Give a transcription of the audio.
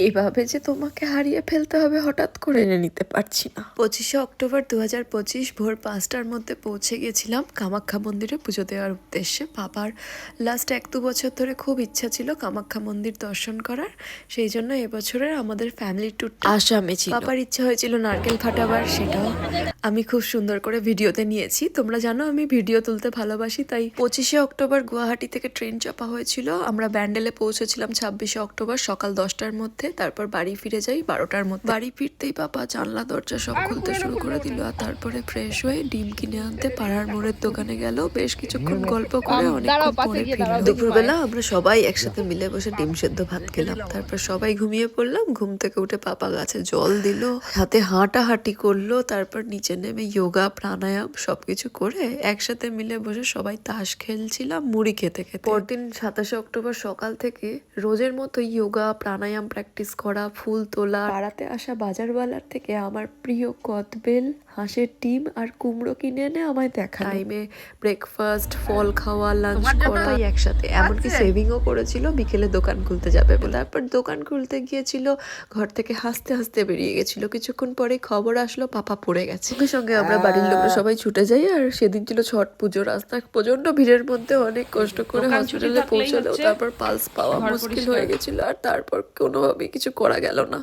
এভাবে যে তোমাকে হারিয়ে ফেলতে হবে হঠাৎ করে এনে নিতে পারছি না। 25শে অক্টোবর 2025 ভোর 5টার মধ্যে পৌঁছে গেছিলাম কামাখ্যা মন্দিরে পুজো দেওয়ার উদ্দেশ্যে। বাবার লাস্ট 1-2 বছর ধরে খুব ইচ্ছা ছিল কামাখ্যা মন্দির দর্শন করার, সেই জন্য এবছরের আমাদের ফ্যামিলি ট্যুর আসামে ছিল। বাবার ইচ্ছা হয়েছিল নারকেল ফাটাবার, সেটাও আমি খুব সুন্দর করে ভিডিওতে নিয়েছি। তোমরা জানো আমি ভিডিও তুলতে ভালোবাসি, তাই 25শে অক্টোবর গুয়াহাটি থেকে ট্রেন চাপা হয়েছিল। আমরা ব্যান্ডেলে পৌঁছেছিলাম 26শে অক্টোবর সকাল 10টার মধ্যে। তারপর বাড়ি ফিরে যাই 12টার মধ্যে। বাড়ি ফিরতেই বাবা জানলা দরজা সব খুলতে শুরু করে দিল, আর তারপরে ফ্রেশ হয়ে ডিম কিনে আনতে পাড়ার মোড়ের দোকানে গেল। বেশ কিছুক্ষণ গল্প করে অনেকক্ষণ পরে ফিরল। দুপুরবেলা আমরা সবাই একসাথে মিলে বসে ডিম সেদ্ধ ভাত খেলাম। তারপর সবাই ঘুমিয়ে পড়লাম। ঘুম থেকে উঠে পাপা গাছে জল দিল, সাথে হাঁটাহাঁটি করলো। তারপর নিচে নেমে যোগা প্রাণায়াম সবকিছু করে একসাথে মিলে বসে সবাই তাস খেলছিলাম মুড়ি খেতে খেতে। পরদিন 27শে অক্টোবর সকাল থেকে রোজের মতো যোগা প্রাণায়াম প্র্যাকটিস করা, ফুল তোলা। পাড়াতে আসা বাজারওয়ালার থেকে আমার প্রিয় কদবেল, হাঁসের ডিম আর কুমড়ো কিনে এনে আমায় দেখা। টাইমে ব্রেকফাস্ট, ফল খাওয়া, লাঞ্চ করা একসাথে। এমনকি সেভিংও করেছিল বিকেলে দোকান খুলতে যাবে বলে। তারপর দোকান খুলতে গিয়েছিল, ঘর থেকে হাসতে হাসতে বেরিয়ে গেছিল। কিছুক্ষণ পরে খবর আসলো পাপা পড়ে গেছে। সঙ্গে সঙ্গে আমরা বাড়ির লোকরা সবাই ছুটে যাই। আর সেদিন ছিল ছট পুজো। রাস্তা প্রচন্ড ভিড়ের মধ্যে অনেক কষ্ট করে হসপিটালে পৌঁছালেও তারপর পালস পাওয়া মুশকিল হয়ে গেছিল, আর তারপর কোনোভাবেই কিছু করা গেল না।